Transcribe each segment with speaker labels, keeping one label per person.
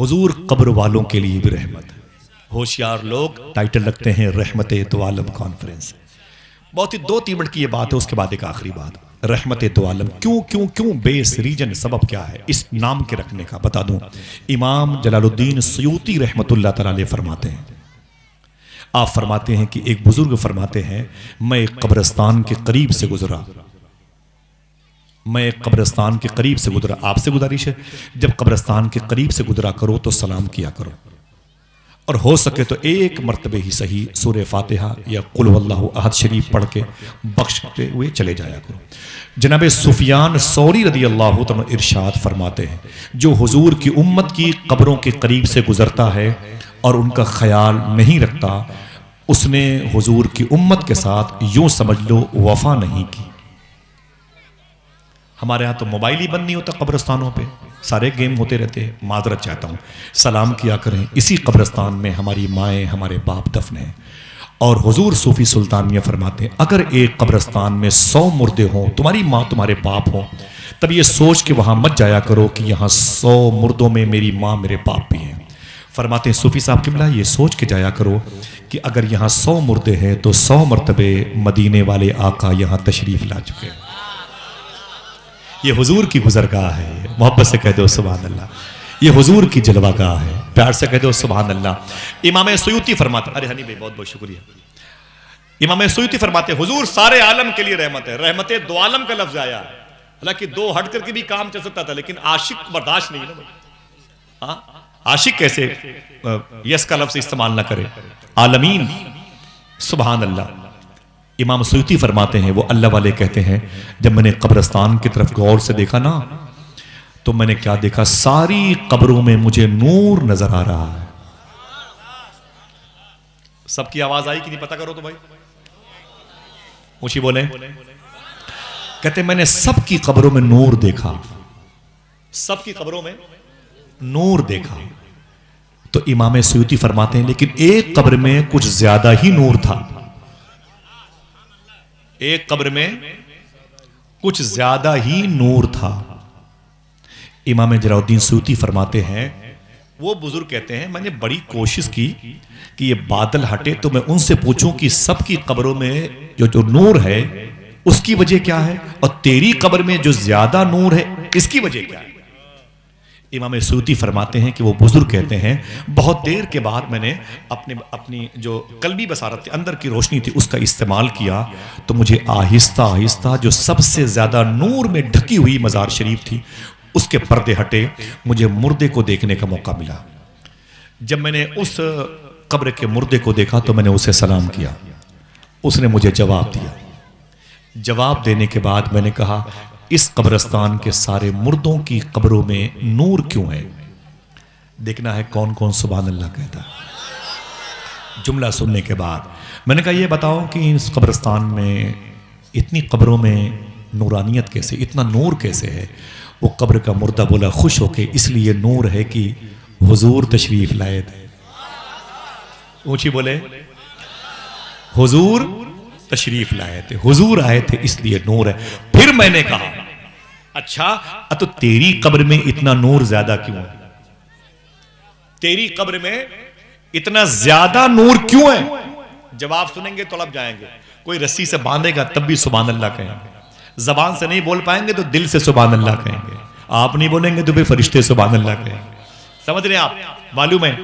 Speaker 1: حضور قبر والوں کے لیے بھی رحمت ہے. ہوشیار لوگ ٹائٹل رکھتے ہیں رحمت دو عالم کانفرنس. بہت ہی 2-3 منٹ کی یہ بات ہے, اس کے بعد ایک آخری بات. رحمت دو عالم کیوں بیس ریجن سبب کیا ہے اس نام کے رکھنے کا بتا دوں. امام جلال الدین سیوطی رحمت اللہ تعالی علیہ فرماتے ہیں, آپ فرماتے ہیں کہ ایک بزرگ فرماتے ہیں میں ایک قبرستان کے قریب سے گزرا. میں ایک قبرستان کے قریب سے گزرا. آپ سے گزارش ہے جب قبرستان کے قریب سے گزرا کرو تو سلام کیا کرو, اور ہو سکے تو ایک مرتبہ ہی صحیح سورہ فاتحہ یا قل هو اللہ احد شریف پڑھ کے بخشتے ہوئے چلے جایا کرو. جناب سفیان ثوری رضی اللہ تعالیٰ ارشاد فرماتے ہیں جو حضور کی امت کی قبروں کے قریب سے گزرتا ہے اور ان کا خیال نہیں رکھتا, اس نے حضور کی امت کے ساتھ یوں سمجھ لو وفا نہیں کی. ہمارے ہاں تو موبائل ہی بند نہیں ہوتا, قبرستانوں پہ سارے گیم ہوتے رہتے ہیں. معذرت چاہتا ہوں, سلام کیا کریں. اسی قبرستان میں ہماری مائیں ہمارے باپ دفن ہیں, اور حضور صوفی سلطانیہ فرماتے ہیں اگر ایک قبرستان میں 100 مردے ہوں, تمہاری ماں تمہارے باپ ہوں, تب یہ سوچ کہ وہاں مت جایا کرو کہ یہاں 100 مردوں میں میری ماں میرے باپ بھی ہیں. فرماتے ہیں صوفی صاحب قبلہ یہ سوچ کے جایا کرو کہ اگر یہاں 100 مردے ہیں تو 100 مرتبے مدینے والے آقا یہاں تشریف لا چکے ہیں. یہ حضور کی گزرگاہ ہے, محبت سے کہہ دو سبحان اللہ. یہ حضور کی جلوہ گاہ ہے, پیار سے کہہ دو سبحان اللہ. امام سیوطی فرماتے, ارے ہنی بھائی بہت بہت شکریہ. امام سیوطی فرماتے حضور سارے عالم کے لیے رحمت ہے. رحمت دو عالم کا لفظ آیا ہے, حالانکہ 2 ہٹ کر کے بھی کام چل سکتا تھا, لیکن عاشق برداشت نہیں نا. ہاں عاشق کیسے یس کا لفظ استعمال نہ کرے. عالمین سبحان اللہ. امام سیوطی فرماتے ہیں وہ اللہ والے کہتے ہیں جب میں نے قبرستان کی طرف غور سے دیکھا نا تو میں نے کیا دیکھا, ساری قبروں میں مجھے نور نظر آ رہا ہے. سب کی آواز آئی کہ نہیں پتہ کرو تو بھائی اونچی بولیں. کہتے ہیں میں نے سب کی قبروں میں نور دیکھا, سب کی قبروں میں نور دیکھا. تو امام سیوطی فرماتے ہیں لیکن ایک قبر میں کچھ زیادہ ہی نور تھا. ایک قبر میں کچھ زیادہ ہی نور تھا. امام جلال الدین سیوطی فرماتے ہیں وہ بزرگ کہتے ہیں میں نے بڑی کوشش کی کہ یہ بادل ہٹے تو میں ان سے پوچھوں کہ سب کی قبروں میں جو نور ہے اس کی وجہ کیا ہے, اور تیری قبر میں جو زیادہ نور ہے اس کی وجہ کیا ہے. امام سیوطی فرماتے ہیں کہ وہ بزرگ کہتے ہیں بہت دیر کے بعد میں نے اپنی جو قلبی بصارت اندر کی روشنی تھی اس کا استعمال کیا تو مجھے آہستہ آہستہ جو سب سے زیادہ نور میں ڈھکی ہوئی مزار شریف تھی اس کے پردے ہٹے, مجھے مردے کو دیکھنے کا موقع ملا. جب میں نے اس قبر کے مردے کو دیکھا تو میں نے اسے سلام کیا, اس نے مجھے جواب دیا. جواب دینے کے بعد میں نے کہا اس قبرستان کے سارے مردوں کی قبروں میں نور کیوں ہے, دیکھنا ہے کون کون سبحان اللہ کہتا ہے. جملہ سننے کے بعد میں نے کہا یہ بتاؤ کہ اس قبرستان میں اتنی قبروں میں نورانیت کیسے, اتنا نور کیسے ہے. وہ قبر کا مردہ بولا خوش ہو کے اس لیے نور ہے کہ حضور تشریف لائے تھے. اونچی بولے حضور تشریف لائے تھے, حضور آئے تھے اس لیے نور ہے. پھر میں نے کہا اچھا تو تیری قبر میں اتنا نور زیادہ کیوں ہے, تیری قبر میں اتنا زیادہ نور کیوں ہے. جواب سنیں گے تو لب جائیں گے. کوئی رسی سے باندھے گا تب بھی سبحان اللہ کہیں گے, زبان سے نہیں بول پائیں گے تو دل سے سبحان اللہ کہیں گے, آپ نہیں بولیں گے تو پھر فرشتے سبحان اللہ کہیں گے. سمجھ رہے ہیں آپ, معلوم ہے.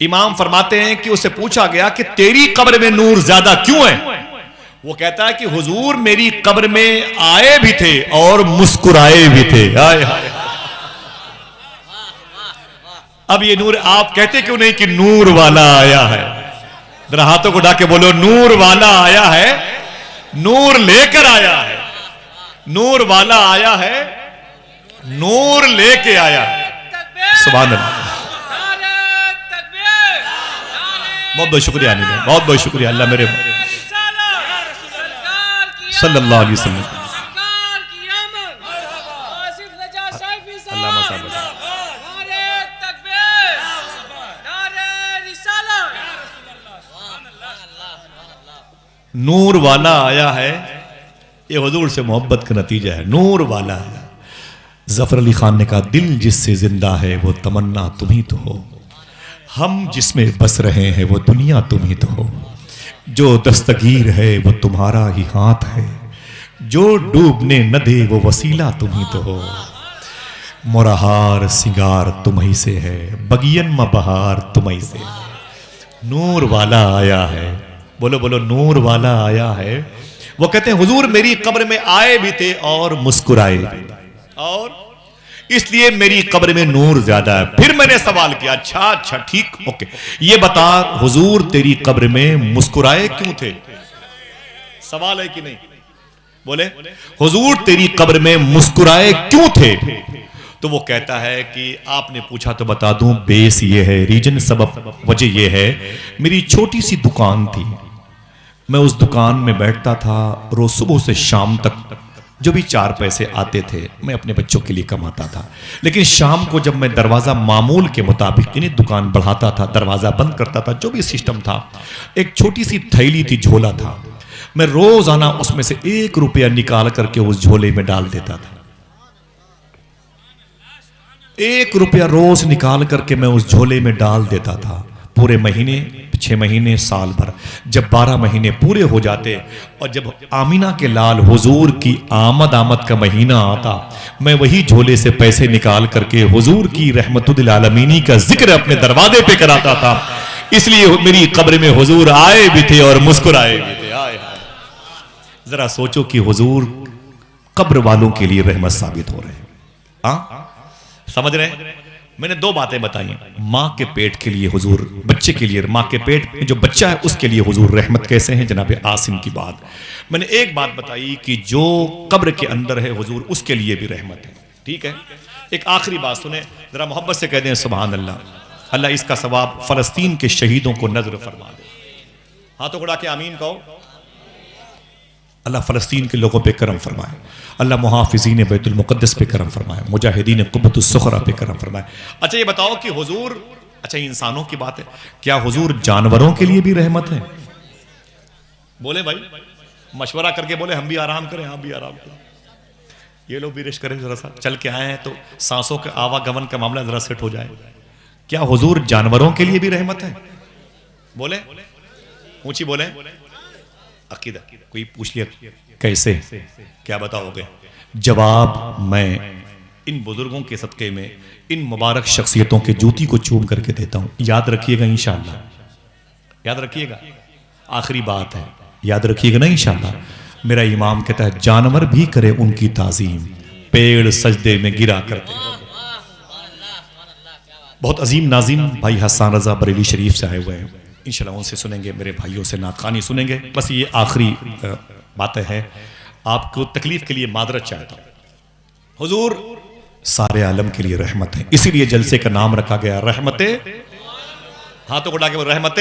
Speaker 1: امام فرماتے ہیں کہ اسے پوچھا گیا کہ تیری قبر میں نور زیادہ کیوں ہے, وہ کہتا ہے کہ حضور میری قبر میں آئے بھی تھے اور مسکرائے بھی تھے. اب یہ نور آپ کہتے کیوں نہیں کہ نور والا آیا ہے, ذرا ہاتھوں کو ڈھا کے بولو نور والا آیا ہے, نور لے کر آیا ہے, نور والا آیا ہے, نور لے کے آیا ہے. سبحان اللہ. بہت بہت شکریہ آنی بھائی, بہت بہت شکریہ. اللہ میرے صلی اللہ علیہ وسلم. اللہ صاحب نور والا آیا ہے, یہ حضور سے محبت کا نتیجہ ہے. نور والا آیا. ظفر علی خان نے کہا دل جس سے زندہ ہے وہ تمنا تم ہی تو ہو، ہم جس میں بس رہے ہیں وہ دنیا تم ہی تو ہو، جو دستگیر ہے وہ تمہارا ہی ہاتھ ہے، جو ڈوبنے نہ دے وہ وسیلہ تم ہی تو ہو، مرہار سنگار تمہیں سے ہے، بگین میں بہار تمہیں سے ہے، نور والا آیا ہے، بولو بولو نور والا آیا ہے۔ وہ کہتے ہیں حضور میری قبر میں آئے بھی تھے اور مسکرائے بھی، اور اس لیے میری قبر میں نور زیادہ ہے۔ پھر میں نے سوال کیا اچھا ٹھیک اوکے، یہ بتا حضور تیری قبر میں مسکرائے کیوں تھے؟ سوال ہے کہ نہیں؟ بولے حضور تیری قبر میں مسکرائے کیوں تھے؟ تو وہ کہتا ہے کہ آپ نے پوچھا تو بتا دوں، بیس یہ ہے، ریجن سبب وجہ یہ ہے، میری چھوٹی سی دکان تھی، میں اس دکان میں بیٹھتا تھا، روز صبح سے شام تک جو بھی 4 پیسے آتے تھے میں اپنے بچوں کے لیے کماتا تھا، لیکن شام کو جب میں دروازہ معمول کے مطابق یعنی دکان بڑھاتا تھا، دروازہ بند کرتا تھا، جو بھی سسٹم تھا، ایک چھوٹی سی تھیلی تھی، جھولا تھا، میں روزانہ اس میں سے 1 روپیہ نکال کر کے اس جھولے میں ڈال دیتا تھا، 1 روپیہ روز نکال کر کے میں اس جھولے میں ڈال دیتا تھا، پورے مہینے 6 مہینے سال بھر، جب 12 مہینے پورے ہو جاتے اور جب آمینہ کے لال حضور کی آمد کا مہینہ آتا، میں وہی جھولے سے پیسے نکال کر کے حضور کی رحمت للعالمین کا ذکر اپنے دروازے پہ کراتا تھا، اس لیے میری قبر میں حضور آئے بھی تھے اور مسکرائے بھی تھے۔ ذرا سوچو کہ حضور قبر والوں کے لیے رحمت ثابت ہو رہے ہیں۔ ہاں سمجھ رہے ہیں؟ میں نے 2 باتیں بتائی ہیں، ماں کے پیٹ کے لیے حضور، بچے کے لیے، ماں کے پیٹ میں جو بچہ ہے اس کے لیے حضور رحمت کیسے ہیں، جناب عاصم کی بات میں نے ایک بات بتائی کہ جو قبر کے اندر ہے حضور اس کے لیے بھی رحمت ہے، ٹھیک ہے۔ ایک آخری بات سنیں، ذرا محبت سے کہہ دیں سبحان اللہ، اللہ اس کا ثواب فلسطین کے شہیدوں کو نذر فرما دے، ہاتھوں اڑا کے آمین کہو۔ اللہ فلسطین کے لوگوں پہ کرم فرمائے، اللہ محافظین بیت المقدس پہ کرم فرمائے، مجاہدین قبۃ الصخرہ پہ کرم فرمائے۔ اچھا یہ بتاؤ کہ حضور، اچھا انسانوں کی بات ہے، کیا حضور جانوروں کے لیے بھی رحمت ہے؟ بولے بھائی، مشورہ کر کے بولے ہم بھی آرام کریں، آپ بھی آرام کریں، یہ لوگ بھی ریسٹ کریں، ذرا سا چل کے آئے ہیں تو سانسوں کے آواگمن کا معاملہ ذرا سیٹ ہو جائے۔ کیا حضور جانوروں کے لیے بھی رحمت ہے؟ بولے اونچی بولیں، عقیدہ کوئی پوچھ لیا کیسے، کیا بتاؤ گے؟ جواب میں ان بزرگوں کے صدقے میں ان مبارک شخصیتوں کے جوتی کو چوم کر کے دیتا ہوں، یاد رکھیے گا انشاءاللہ، یاد رکھیے گا، آخری بات ہے، یاد رکھیے گا نا انشاءاللہ۔ میرا امام کہتا ہے جانور بھی کرے ان کی تعظیم، پیڑ سجدے میں گرا کرتے۔ بہت عظیم ناظم بھائی حسان رضا بریلی شریف سے آئے ہوئے ہیں، انشاءاللہ ان سے سنیں گے، میرے بھائیوں سے نعت خوانی سنیں گے۔ بس یہ آخری باتیں ہیں، آپ کو تکلیف کے لیے معذرت چاہتا ہوں۔ حضور سارے عالم کے لیے رحمت ہے، اسی لیے جلسے کا نام رکھا گیا رحمت، ہاتھوں کو اٹھا کے رحمت